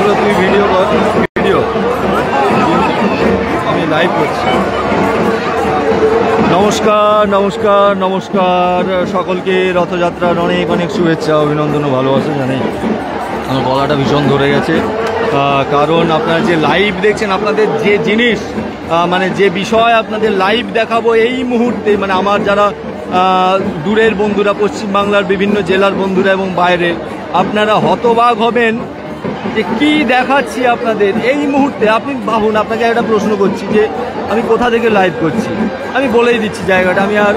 বললো তুমি ভিডিও কর, ভিডিও আমি লাইভ করছি। নমস্কার নমস্কার নমস্কার সকলকে রথযাত্রার অনেক অনেক শুভেচ্ছা, অভিনন্দন ও ভালোবাসা জানাই। আমার গলাটা ভীষণ ধরে গেছে, কারণ আপনারা যে লাইভ দেখছেন, আপনাদের যে জিনিস মানে যে বিষয় আপনাদের লাইভ দেখাবো এই মুহূর্তে, মানে আমার যারা দূরের বন্ধুরা, পশ্চিমবাংলার বিভিন্ন জেলার বন্ধুরা এবং বাইরের, আপনারা হতবাক হবেন যে কি দেখাচ্ছি আপনাদের এই মুহূর্তে। আপনি ভাবুন, আপনাকে একটা প্রশ্ন করছি যে আমি কোথা থেকে লাইভ করছি। আমি বলেই দিচ্ছি জায়গাটা, আমি আর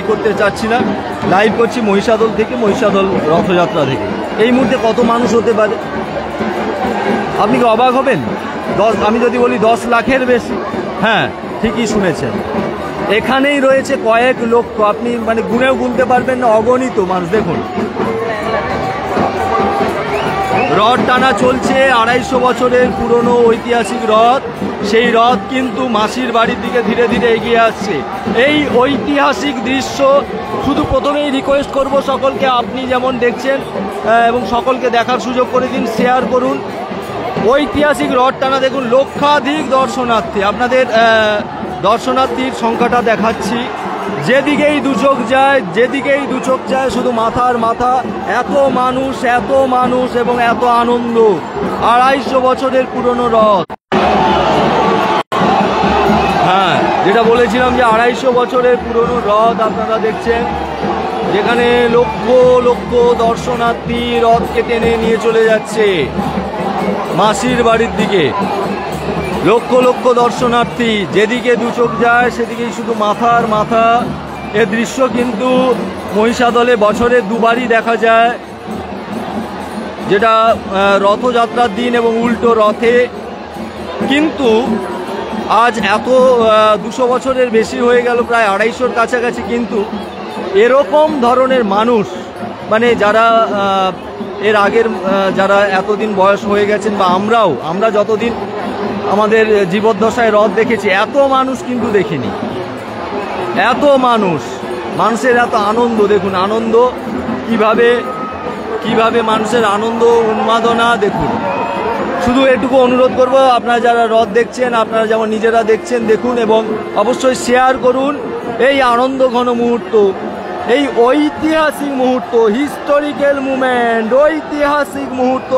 করতে চাচ্ছি না। লাইভ করছি মহিষাদল থেকে, মহিষাদল রথযাত্রা থেকে। এই মুহূর্তে কত মানুষ হতে পারে আপনি কি অবাক হবেন? আমি যদি বলি 10 লাখের বেশি, হ্যাঁ ঠিকই শুনেছেন। এখানেই রয়েছে কয়েক লক্ষ, আপনি মানে গুনেও গুনতে পারবেন না, অগণিত মানুষ। দেখুন রথ টানা চলছে, 250 বছরের পুরনো ঐতিহাসিক রথ। সেই রথ কিন্তু মাসির বাড়ির দিকে ধীরে ধীরে এগিয়ে আসছে। এই ঐতিহাসিক দৃশ্য শুধু প্রথমেই রিকোয়েস্ট করব সকলকে, আপনি যেমন দেখছেন এবং সকলকে দেখার সুযোগ করে দিন, শেয়ার করুন। ঐতিহাসিক রথ টানা দেখুন, লক্ষাধিক দর্শনার্থী। আপনাদের দর্শনার্থীর সংখ্যাটা দেখাচ্ছি। যেদিকেই দুচোখ যায়, যেদিকেই দুচোখ যায় শুধু মাথার মাথা, এত মানুষ এবং এত আনন্দ। 250 বছরের পুরনো রথ। হ্যাঁ, যেটা বলেছিলাম যে 250 বছরের পুরনো রথ আপনারা দেখছেন, যেখানে লক্ষ লক্ষ দর্শনার্থী রথকে টেনে নিয়ে চলে যাচ্ছে মাসির বাড়ির দিকে। লক্ষ লক্ষ দর্শনার্থী, যেদিকে দুচোখ যায় সেদিকেই শুধু মাথার মাথা। এ দৃশ্য কিন্তু মহিষাদলে বছরে দুবারই দেখা যায়, যেটা রথযাত্রার দিন এবং উল্টো রথে। কিন্তু আজ এত 200 বছরের বেশি হয়ে গেল, প্রায় 250-র কাছাকাছি, কিন্তু এরকম ধরনের মানুষ, মানে যারা এর আগের যারা এতদিন বয়স হয়ে গেছেন, বা আমরা যতদিন আমাদের জীবদ্দশায় রথ দেখেছি, এত মানুষ কিন্তু দেখিনি। এত মানুষের এত আনন্দ, দেখুন আনন্দ কিভাবে মানুষের আনন্দ উন্মাদনা দেখুন। শুধু এটুকু অনুরোধ করব, আপনারা যারা রথ দেখছেন, আপনারা যেমন নিজেরা দেখছেন দেখুন, এবং অবশ্যই শেয়ার করুন এই আনন্দ ঘন মুহূর্ত, এই ঐতিহাসিক মুহূর্ত, হিস্টোরিক্যাল মুভমেন্ট, ঐতিহাসিক মুহূর্ত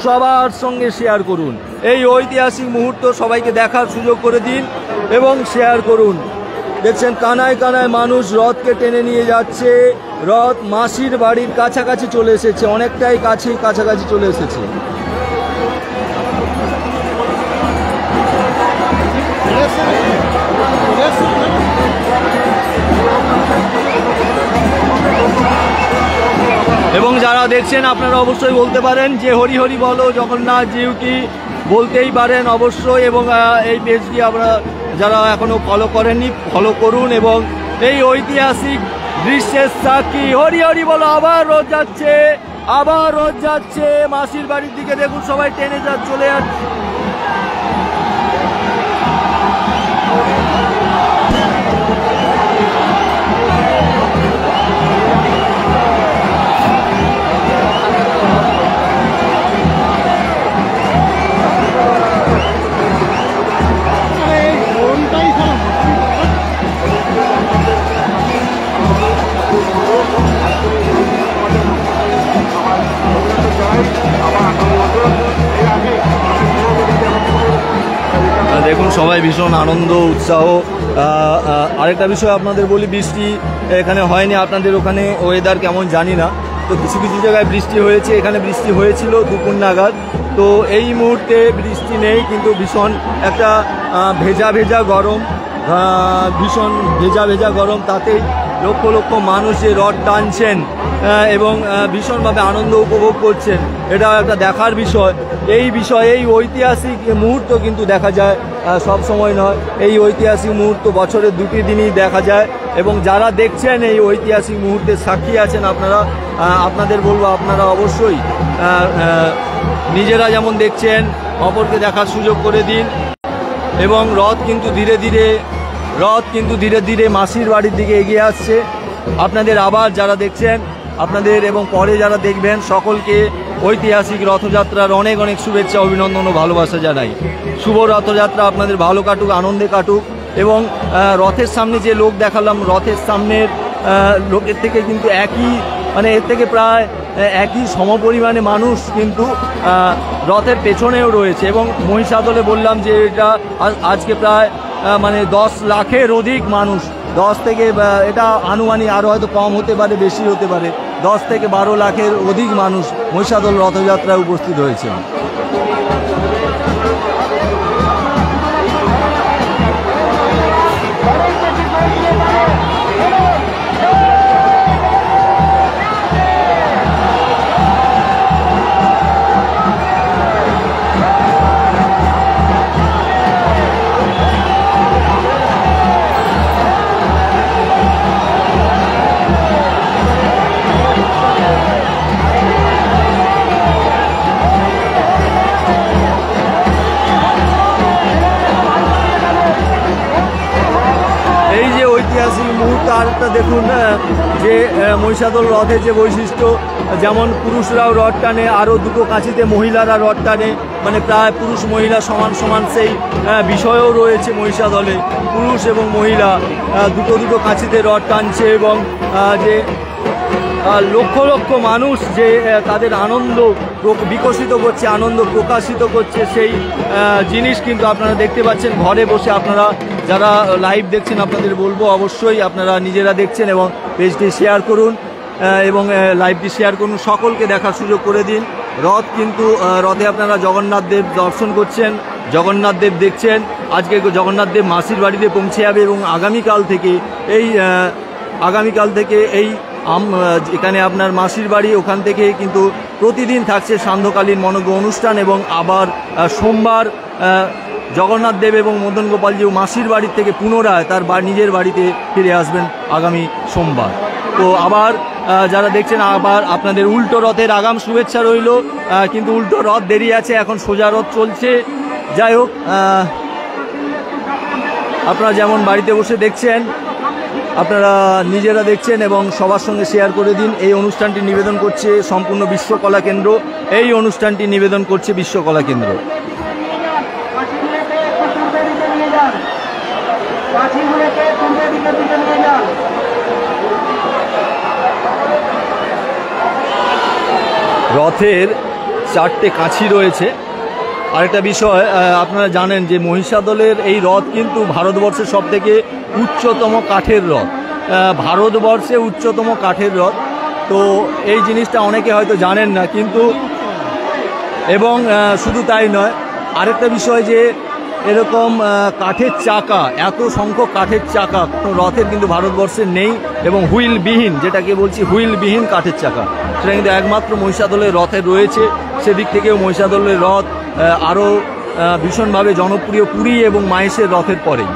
সবার সঙ্গে শেয়ার করুন। এই ঐতিহাসিক মুহূর্ত সবাইকে দেখার সুযোগ করে দিন এবং শেয়ার করুন। দেখছেন কানায় কানায় মানুষ রথকে টেনে নিয়ে যাচ্ছে। রথ মাসির বাড়ির কাছাকাছি চলে এসেছে, অনেকটাই কাছাকাছি চলে এসেছে। এবং যারা দেখছেন আপনারা অবশ্যই বলতে পারেন যে হরি হরি বলো জগন্নাথ জিউ কি, বলতেই পারেন অবশ্যই। এবং এই পেজটি আপনারা যারা এখনো ফলো করেননি, ফলো করুন এবং এই ঐতিহাসিক দৃশ্যের সাক্ষী হরি হরি বলো। আবার রথ যাচ্ছে মাসির বাড়ির দিকে। দেখুন সবাই টেনে চলে যাচ্ছে। দেখুন সবাই ভীষণ আনন্দ উৎসাহ। আরেকটা বিষয় আপনাদের বলি, বৃষ্টি এখানে হয়নি, আপনাদের ওখানে ওয়েদার কেমন জানি না। তো কিছু কিছু জায়গায় বৃষ্টি হয়েছে, এখানে বৃষ্টি হয়েছিল দুপুর নাগাদ। তো এই মুহূর্তে বৃষ্টি নেই, কিন্তু ভীষণ একটা ভেজা গরম, ভীষণ ভেজা গরম। তাতেই লক্ষ লক্ষ মানুষ যে রথ টানছেন এবং ভীষণভাবে আনন্দ উপভোগ করছেন, এটা একটা দেখার বিষয়। এই ঐতিহাসিক মুহূর্ত কিন্তু দেখা যায় সব সময় নয়। এই ঐতিহাসিক মুহূর্ত বছরের 2টি দিনই দেখা যায়। এবং যারা দেখছেন এই ঐতিহাসিক মুহূর্তের সাক্ষী আছেন আপনারা, আপনাদের বলবো আপনারা অবশ্যই নিজেরা যেমন দেখছেন অপরকে দেখার সুযোগ করে দিন। এবং রথ কিন্তু ধীরে ধীরে মাসির বাড়ির দিকে এগিয়ে আসছে। আপনাদের আবার যারা দেখছেন আপনাদের এবং পরে যারা দেখবেন সকলকে ঐতিহাসিক রথযাত্রার অনেক অনেক শুভেচ্ছা, অভিনন্দন ও ভালোবাসা জানাই। শুভ রথযাত্রা আপনাদের ভালো কাটুক, আনন্দে কাটুক। এবং রথের সামনে যে লোক দেখালাম, রথের সামনের লোকের থেকে কিন্তু এর থেকে প্রায় একই সমপরিমাণে মানুষ কিন্তু রথের পেছনেও রয়েছে। এবং মহিষাদলে বললাম যে এটা আজকে প্রায় 10 লাখের অধিক মানুষ, 10 থেকে এটা আনুমানিক, আরও হয়তো কম হতে পারে, বেশি হতে পারে, 10 থেকে 12 লাখের অধিক মানুষ মহিষাদল রথযাত্রায় উপস্থিত হয়েছেন। ঐতিহাসিক মুহূর্ত আরেকটা দেখুন, যে মহিষাদল রথের যে বৈশিষ্ট্য, যেমন পুরুষরাও রথ টানে, আরও দুটো কাঁচিতে মহিলারা রথ টানে, প্রায় পুরুষ মহিলা সমান সমান সেই বিষয়ও রয়েছে মহিষাদলে। পুরুষ এবং মহিলা দুটো কাঁচিতে রথ টানছে এবং যে লক্ষ লক্ষ মানুষ যে তাদের আনন্দ বিকশিত করছে, আনন্দ প্রকাশিত করছে, সেই জিনিস কিন্তু আপনারা দেখতে পাচ্ছেন। ঘরে বসে আপনারা যারা লাইভ দেখছেন, আপনাদের বলবো অবশ্যই আপনারা নিজেরা দেখছেন এবং পেজটি শেয়ার করুন এবং লাইভটি শেয়ার করুন, সকলকে দেখার সুযোগ করে দিন। রথ কিন্তু রথে আপনারা জগন্নাথ দেব দর্শন করছেন, জগন্নাথ দেব দেখছেন। আজকে জগন্নাথ দেব মাসির বাড়িতে পৌঁছে যাবে এবং আগামীকাল থেকে এই এখানে আপনার মাসির বাড়ি, ওখান থেকে কিন্তু প্রতিদিন থাকছে সান্ধ্যকালীন মনোজ্ঞ অনুষ্ঠান। এবং আবার সোমবার জগন্নাথ দেব এবং মদন গোপালজিও মাসির বাড়ির থেকে পুনরায় তার নিজের বাড়িতে ফিরে আসবেন আগামী সোমবার। তো আবার যারা দেখছেন, আবার আপনাদের উল্টো রথের আগাম শুভেচ্ছা রইল। কিন্তু উল্টো রথ দেরি আছে, এখন সোজা রথ চলছে। যাই হোক, আপনারা যেমন বাড়িতে বসে দেখছেন, আপনারা নিজেরা দেখছেন এবং সবার সঙ্গে শেয়ার করে দিন। এই অনুষ্ঠানটি নিবেদন করছে সম্পূর্ণ বিশ্বকলা কেন্দ্র, এই অনুষ্ঠানটি নিবেদন করছে বিশ্বকলা কেন্দ্র। রথের 4টে কাছি রয়েছে। আরেকটা বিষয় আপনারা জানেন যে মহিষাদলের এই রথ কিন্তু ভারতবর্ষের সবথেকে উচ্চতম কাঠের রথ, ভারতবর্ষে উচ্চতম কাঠের রথ। তো এই জিনিসটা অনেকে হয়তো জানেন না, কিন্তু এবং শুধু তাই নয়, আরেকটা বিষয় যে এরকম কাঠের চাকা, এত সংখ্যক কাঠের চাকা রথের কিন্তু ভারতবর্ষে নেই। এবং হুইলবিহীন, যেটাকে বলছি হুইলবিহীন কাঠের চাকা, সেটা কিন্তু একমাত্র মহিষাদলের রথের রয়েছে। সেদিক থেকেও মহিষাদলের রথ আরও ভীষণভাবে জনপ্রিয় পুরী এবং মাহেশের রথের পরেই।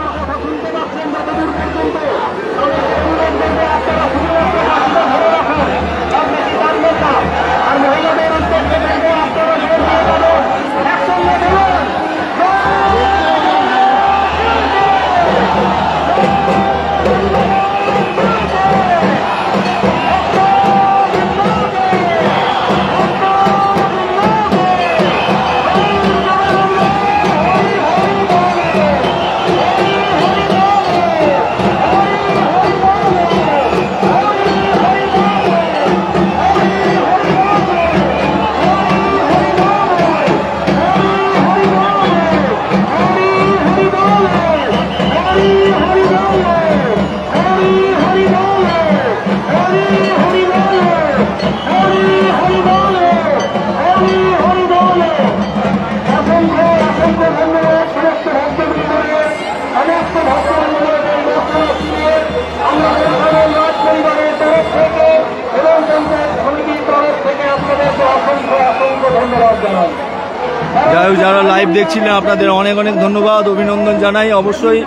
যাই হোক, যারা লাইভ দেখছিলেন আপনাদের অনেক অনেক ধন্যবাদ, অভিনন্দন জানাই। অবশ্যই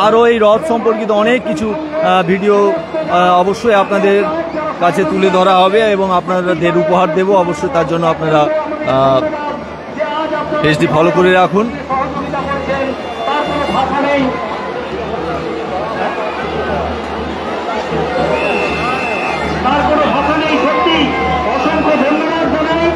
আরও এই রথ সম্পর্কিত অনেক কিছু ভিডিও অবশ্যই আপনাদের কাছে তুলে ধরা হবে এবং আপনাদের উপহার দেব অবশ্যই। তার জন্য আপনারা পেজটি ফলো করে রাখুন। তার কোনো ভাষা নেই, সত্যি অসংখ্য ধন্যবাদ জানাই।